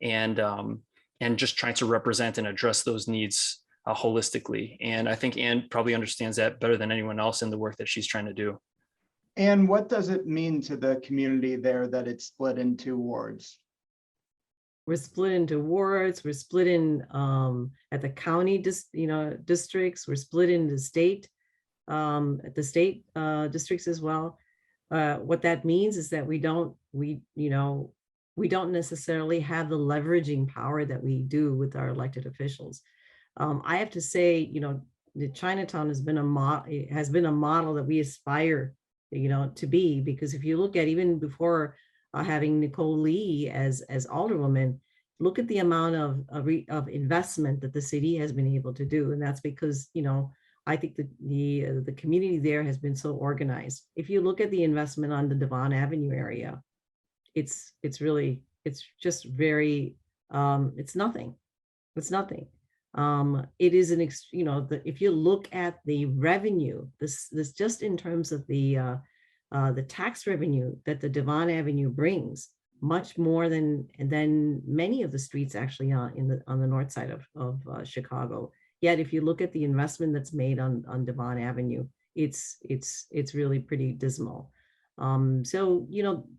and just trying to represent and address those needs holistically. And I think Ann probably understands that better than anyone else in the work that she's trying to do. And what does it mean to the community there that it's split into wards? We're split into wards. We're split in at the county, districts. We're split into state, at the state districts as well. What that means is that we don't necessarily have the leveraging power that we do with our elected officials. I have to say, the Chinatown has been a model that we aspire, to be, because if you look at even before having Nicole Lee as alderwoman, look at the amount of investment that the city has been able to do, and that's because I think that the community there has been so organized. If you look at the investment on the Devon Avenue area, it's just very it's nothing. It's nothing. It is if you look at the revenue, this just in terms of the tax revenue that the Devon Avenue brings, much more than many of the streets actually on the north side of Chicago. Yet if you look at the investment that's made on Devon Avenue, it's really pretty dismal. So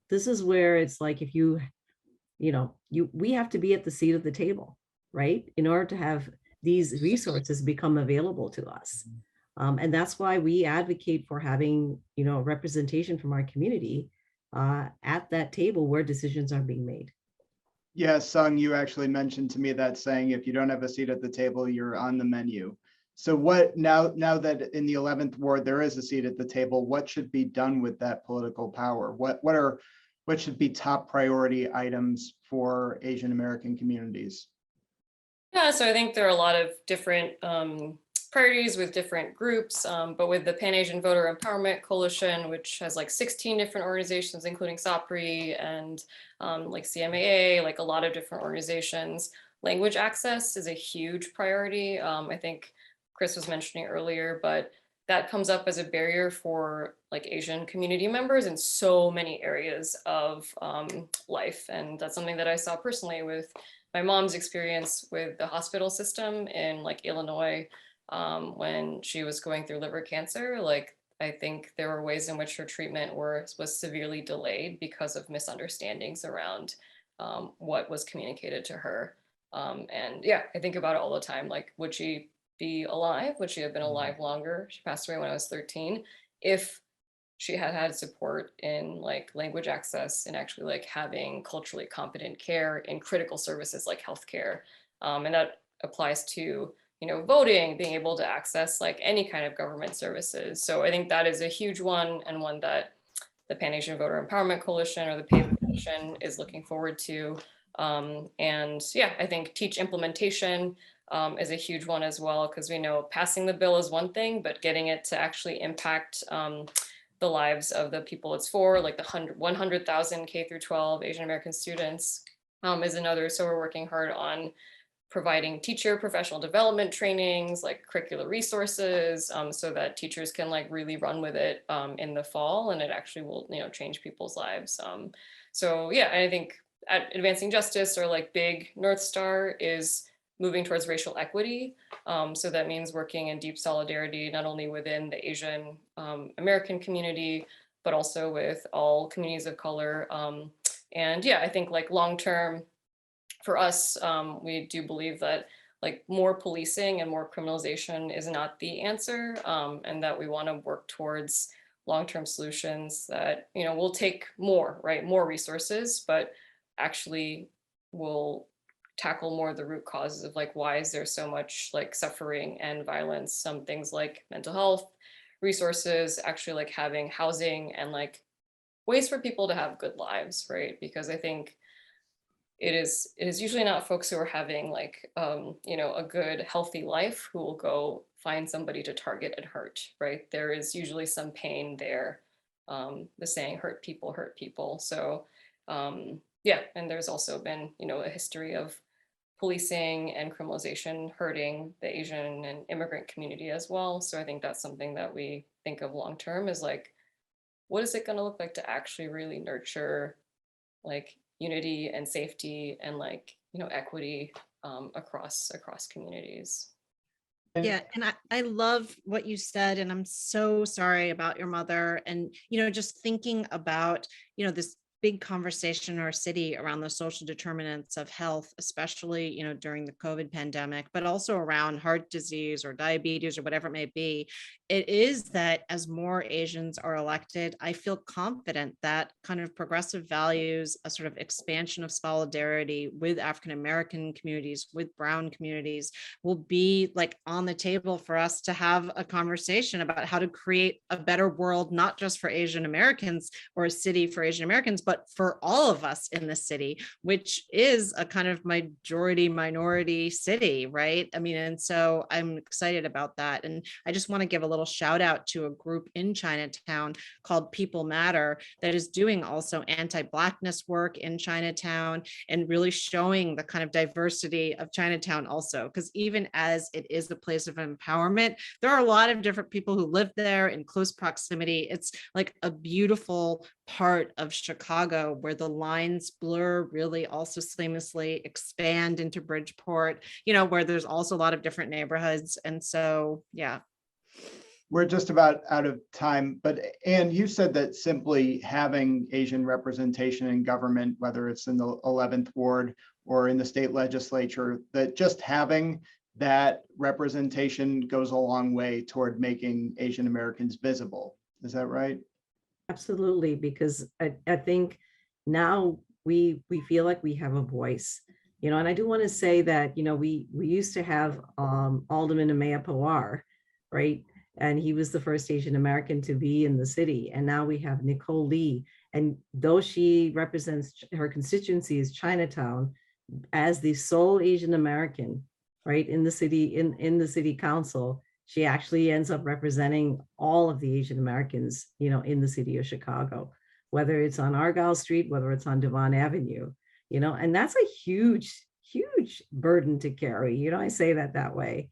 this is where it's like, if we have to be at the seat of the table, right, in order to have these resources become available to us. And that's why we advocate for having, representation from our community at that table where decisions are being made. Yes, Seong, you actually mentioned to me that saying, if you don't have a seat at the table, you're on the menu. So what now that in the 11th ward there is a seat at the table, what should be done with that political power? What should be top priority items for Asian American communities? Yeah, so I think there are a lot of different priorities with different groups, but with the Pan-Asian Voter Empowerment Coalition, which has like 16 different organizations, including SOPRI and like CMAA, like a lot of different organizations, language access is a huge priority. I think Chris was mentioning earlier, but that comes up as a barrier for like Asian community members in so many areas of life. And that's something that I saw personally with my mom's experience with the hospital system in like Illinois when she was going through liver cancer. Like, I think there were ways in which her treatment was severely delayed because of misunderstandings around what was communicated to her. And yeah, I think about it all the time. Like, would she be alive? Would she have been alive longer? She passed away when I was 13. If she had had support in like language access and actually like having culturally competent care in critical services like healthcare. And that applies to, you know, voting, being able to access like any kind of government services. So I think that is a huge one, and one that the Pan-Asian Voter Empowerment Coalition, or the PAVE Coalition, is looking forward to. And yeah, I think teach implementation is a huge one as well, because we know passing the bill is one thing, but getting it to actually impact the lives of the people it's for, like the 100,000 K through 12 Asian American students is another. So we're working hard on providing teacher professional development trainings, like curricular resources, so that teachers can like really run with it in the fall, and it actually will, you know, change people's lives. So yeah, I think at Advancing Justice, our like big North Star is moving towards racial equity. So that means working in deep solidarity, not only within the Asian American community, but also with all communities of color. And yeah, I think like long-term, for us, we do believe that like more policing and more criminalization is not the answer, and that we want to work towards long-term solutions that, you know, will take more, right, more resources, but actually will tackle more of the root causes of like, why is there so much like suffering and violence? Some things like mental health resources, actually like having housing and like ways for people to have good lives, right? Because I think it is usually not folks who are having like, you know, a good, healthy life who will go find somebody to target and hurt, right? There is usually some pain there. The saying, hurt people hurt people. So yeah, and there's also been, you know, a history of policing and criminalization hurting the Asian and immigrant community as well. So I think that's something that we think of long-term is like, what is it going to look like to actually really nurture like unity and safety and like, you know, equity across communities. Yeah, and I love what you said, and I'm so sorry about your mother. And, you know, just thinking about, you know, this big conversation in our city around the social determinants of health, especially, you know, during the COVID pandemic, but also around heart disease or diabetes or whatever it may be. It is that as more Asians are elected, I feel confident that kind of progressive values, a sort of expansion of solidarity with African American communities, with Brown communities, will be like on the table for us to have a conversation about how to create a better world, not just for Asian Americans or a city for Asian Americans, but for all of us in the city, which is a kind of majority minority city, right? I mean, and so I'm excited about that. And I just want to give a little shout out to a group in Chinatown called People Matter that is doing also anti-Blackness work in Chinatown and really showing the kind of diversity of Chinatown also, because even as it is a place of empowerment, there are a lot of different people who live there in close proximity. It's like a beautiful part of Chicago where the lines blur really also seamlessly, expand into Bridgeport, you know, where there's also a lot of different neighborhoods. And so, yeah. We're just about out of time, but Anne, you said that simply having Asian representation in government, whether it's in the 11th ward or in the state legislature, that just having that representation goes a long way toward making Asian Americans visible. Is that right? Absolutely, because I think now we feel like we have a voice, you know, and I do want to say that, you know, we used to have Alderman Amaya Pawar, right? And he was the first Asian American to be in the city. And now we have Nicole Lee. And though she represents her constituency is Chinatown, as the sole Asian American, right, in the city, in the city council, she actually ends up representing all of the Asian Americans, you know, in the city of Chicago, whether it's on Argyle Street, whether it's on Devon Avenue, you know, and that's a huge, huge burden to carry. You know, I say that way,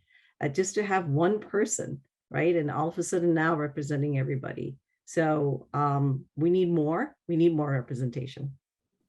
just to have one person, right? And all of a sudden now representing everybody. So we need more representation.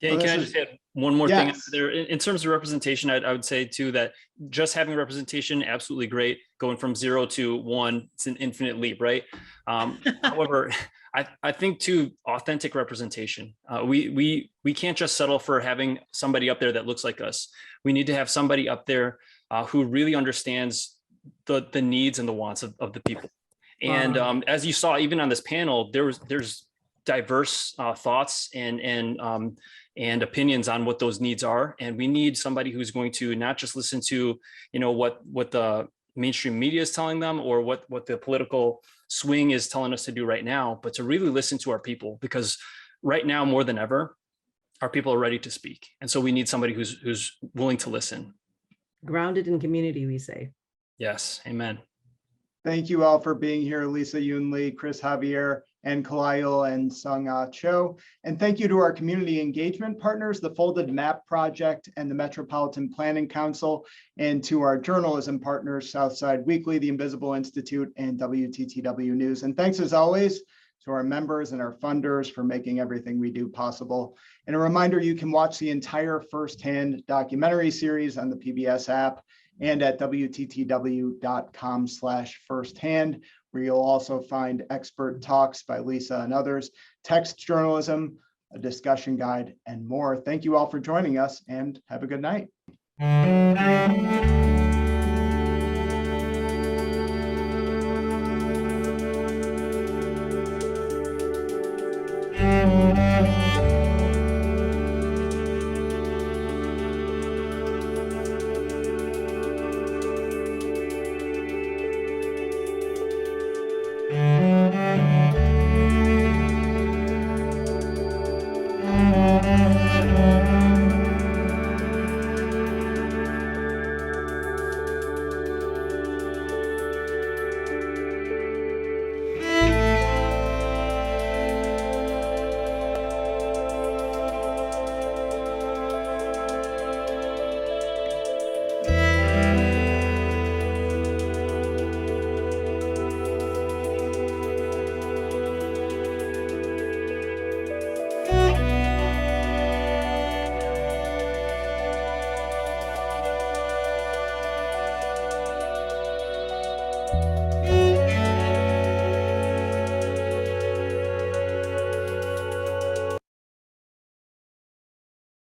Dan, can I just add one more thing Yes. there? In terms of representation, I would say too that just having representation, absolutely great. Going from 0 to 1, it's an infinite leap, right? However, I think too, authentic representation. We can't just settle for having somebody up there that looks like us. We need to have somebody up there who really understands the needs and the wants of the people. And as you saw, even on this panel, there's diverse thoughts and opinions on what those needs are. And we need somebody who's going to not just listen to, what the mainstream media is telling them or what the political swing is telling us to do right now, but to really listen to our people, because right now more than ever, our people are ready to speak. And so we need somebody who's willing to listen. Grounded in community, we say. Yes, amen. Thank you all for being here, Lisa Yunli, Chris Javier, and Kalayil and Seong Cho. And thank you to our community engagement partners, the Folded Map Project and the Metropolitan Planning Council, and to our journalism partners, Southside Weekly, the Invisible Institute, and WTTW News. And thanks as always to our members and our funders for making everything we do possible. And a reminder, you can watch the entire Firsthand documentary series on the PBS app and at WTTW.com/firsthand, where you'll also find expert talks by Lisa and others, text journalism, a discussion guide, and more. Thank you all for joining us, and have a good night.